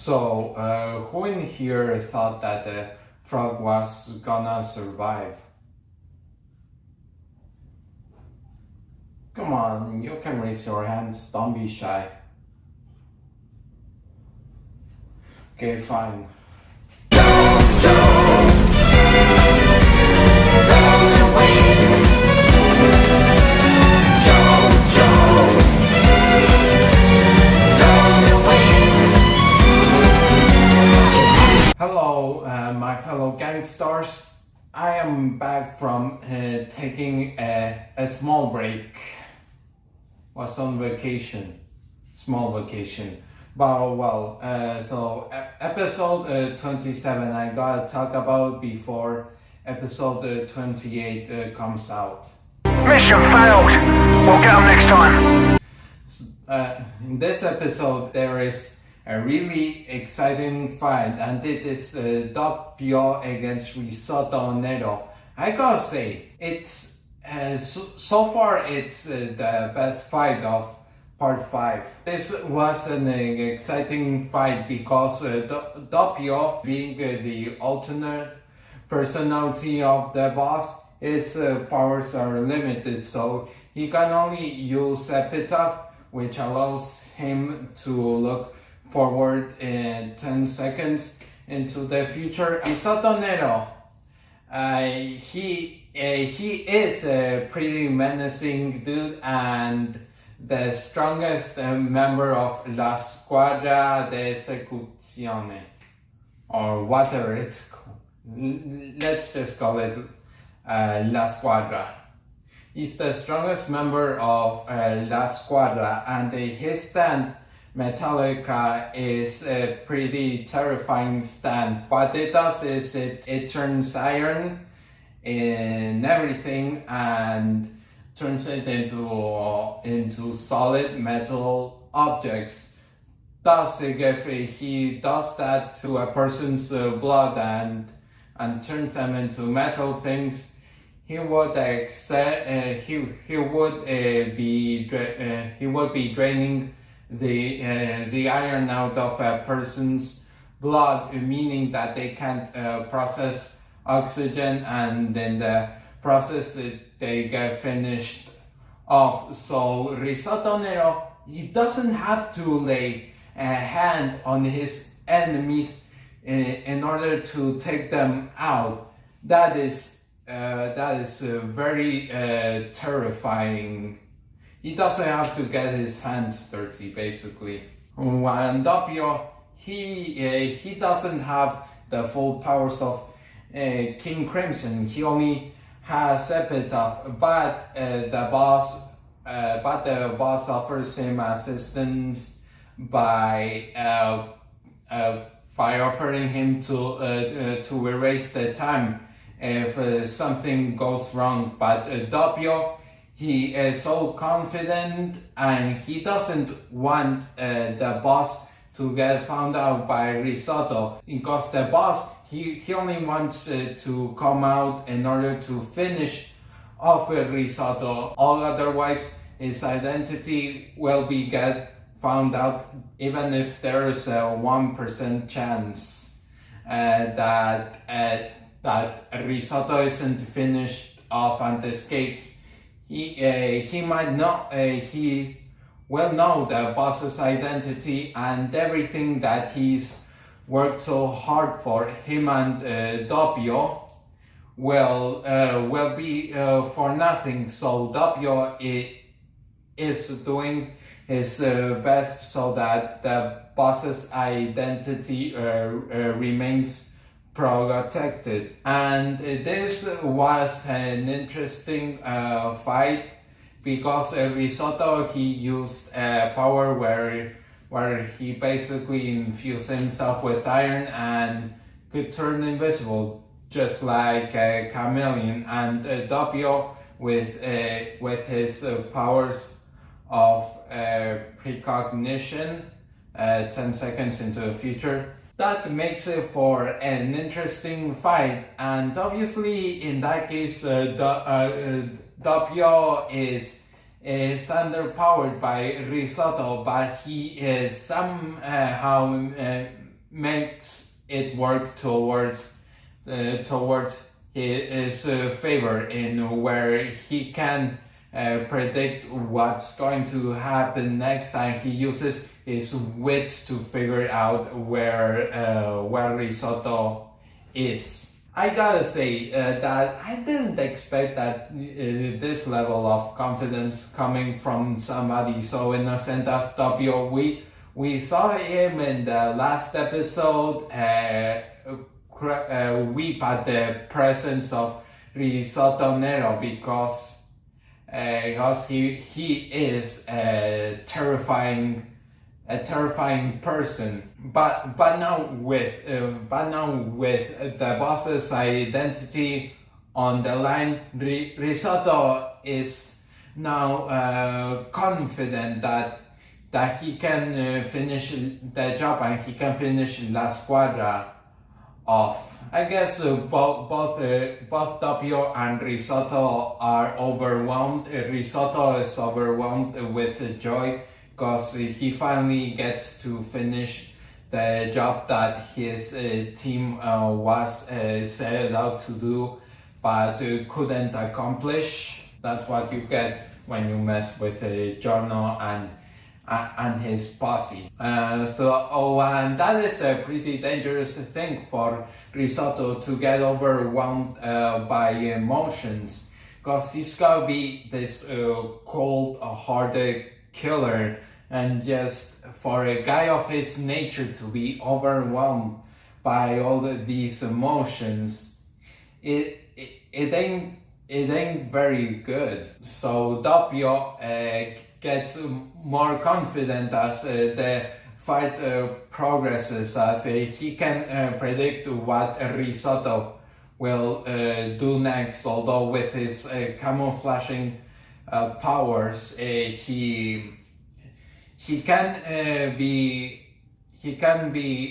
So, who in here thought that the frog was gonna survive? Come on, you can raise your hands, don't be shy. Okay, fine. Hello, my fellow gangsters. I am back from taking a small break. Was on vacation, small vacation. But well, so episode 27 I gotta talk about before episode 28 comes out. Mission failed. We'll get them next time. In this episode there is a really exciting fight, and it is Doppio against Risotto Nero. I gotta say, it's so far it's the best fight of part 5. This was an exciting fight because Doppio, being the alternate personality of the boss, his powers are limited, so he can only use epitaph, which allows him to look forward in 10 seconds into the future. Risotto Nero, he is a pretty menacing dude and the strongest member of La Squadra de Esecuzione, or whatever it's called. Let's just call it La Squadra. He's the strongest member of La Squadra, and his stand, Metallica, is a pretty terrifying stand. What it does is it turns iron in everything and turns it into solid metal objects. Thus, if he does that to a person's blood and turns them into metal things, he would be draining the iron out of a person's blood, meaning that they can't process oxygen, and in the process they get finished off. So Risotto Nero, he doesn't have to lay a hand on his enemies in order to take them out. That is very terrifying. He doesn't have to get his hands dirty, basically. And Doppio, he doesn't have the full powers of King Crimson. He only has epitaph, but the boss offers him assistance by offering him to erase the time if something goes wrong. But Doppio, he is so confident, and he doesn't want the boss to get found out by Risotto, because the boss, he only wants to come out in order to finish off with Risotto. All otherwise, his identity will be found out, even if there is a 1% chance that Risotto isn't finished off and escapes. He might not. He will know the boss's identity, and everything that he's worked so hard for. Him and Doppio will be for nothing. So Doppio is doing his best so that the boss's identity remains protected. And this was an interesting fight, because Risotto, he used power where he basically infused himself with iron and could turn invisible, just like a chameleon. And Doppio, with his powers of precognition, 10 seconds into the future, that makes it for an interesting fight. And obviously in that case, Doppio is underpowered by Risotto, but he is somehow makes it work towards his favor, in where he can predict what's going to happen next, and he uses his wits to figure out where Risotto is. I gotta say that I didn't expect that this level of confidence coming from somebody so innocent as Doppio. We saw him in the last episode weep at the presence of Risotto Nero because he is a terrifying person. But now with the boss's identity on the line, Risotto is now confident that he can finish the job and he can finish La Squadra off. I guess both Doppio and Risotto are overwhelmed. Risotto is overwhelmed with joy because he finally gets to finish the job that his team was set out to do but couldn't accomplish. That's what you get when you mess with Giorno and his posse. And that is a pretty dangerous thing for Risotto, to get overwhelmed by emotions, because he's gotta be this cold-hearted killer, and just for a guy of his nature to be overwhelmed by all of these emotions, it ain't very good. So Doppio gets more confident as the fight progresses, as he can predict what Risotto will do next. Although with his camouflaging powers, he can be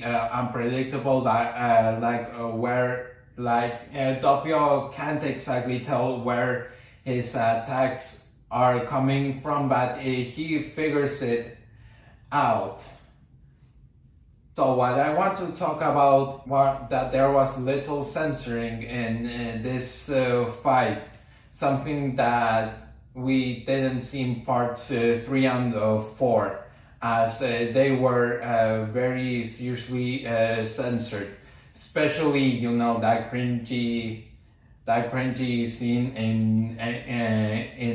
unpredictable. Doppio can't exactly tell where his attacks are coming from, but he figures it out. So what I want to talk about was that there was little censoring in this fight, something that we didn't see in parts 3 and 4, as they were very seriously censored, especially that cringy scene in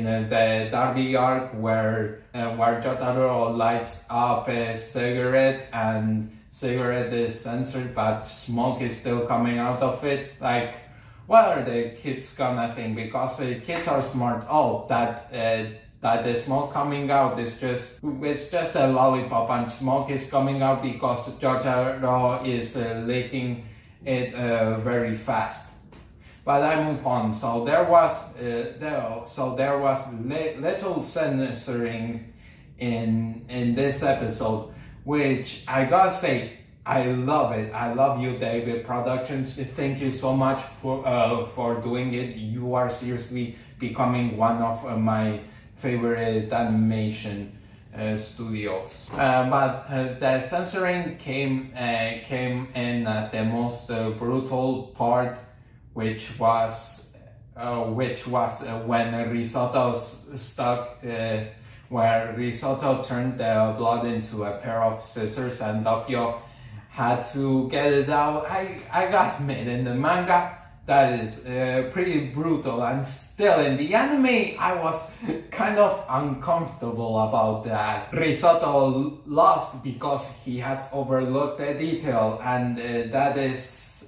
the Derby arc where Jotaro lights up a cigarette, and cigarette is censored but smoke is still coming out of it. Like, what are the kids gonna think? Because the kids are smart. Oh, that the smoke coming out is just a lollipop, and smoke is coming out because Jotaro is licking it very fast. But I move on. So there was little censoring in this episode, which I gotta say, I love it. I love you, David Productions. Thank you so much for doing it. You are seriously becoming one of my favorite animation studios. But the censoring came in at the most brutal part, which was when Risotto stuck, where Risotto turned the blood into a pair of scissors, and Doppio had to get it out. I got made in the manga. That is pretty brutal, and still in the anime I was kind of uncomfortable about that. Risotto lost because he has overlooked a detail, and that is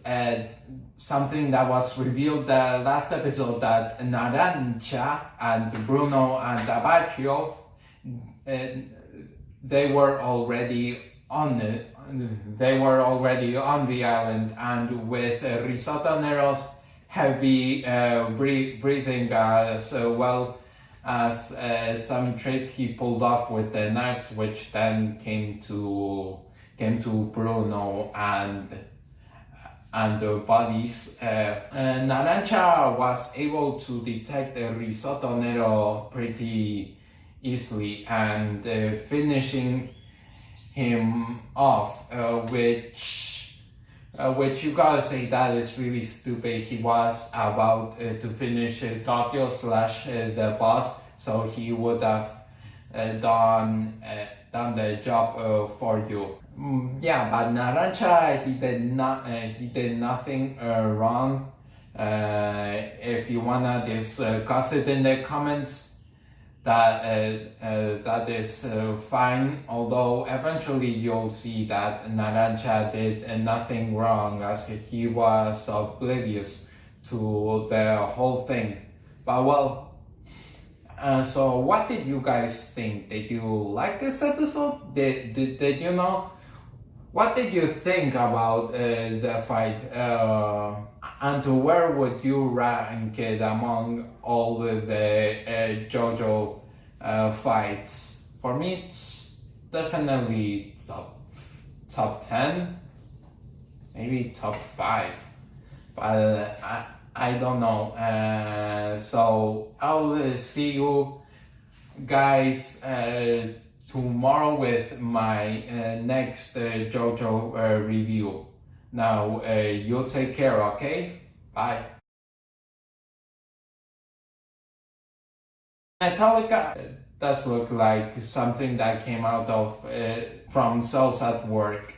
something that was revealed the last episode, that Narancia and Bruno and Abacchio, they were already on the island, and with Risotto Nero's heavy breathing, as well as some trick he pulled off with the knives, which then came to Bruno and the bodies. Narancia was able to detect Risotto Nero pretty easily, and finishing him off, which which you gotta say that is really stupid. He was about to finish Tokyo slash the boss, so he would have done the job for you. Yeah, but Narancia, he did nothing wrong. If you wanna discuss it in the comments, that is fine. Although eventually you'll see that Narancia did nothing wrong, as he was oblivious to the whole thing. But well, so what did you guys think? Did you like this episode? Did you know? What did you think about the fight? And where would you rank it among all the JoJo fights? For me, it's definitely top 10, maybe top 5, but I don't know. So I'll see you guys tomorrow with my next JoJo review. Now, you take care, okay? Bye. Metallica does look like something that came out of from Cells at Work.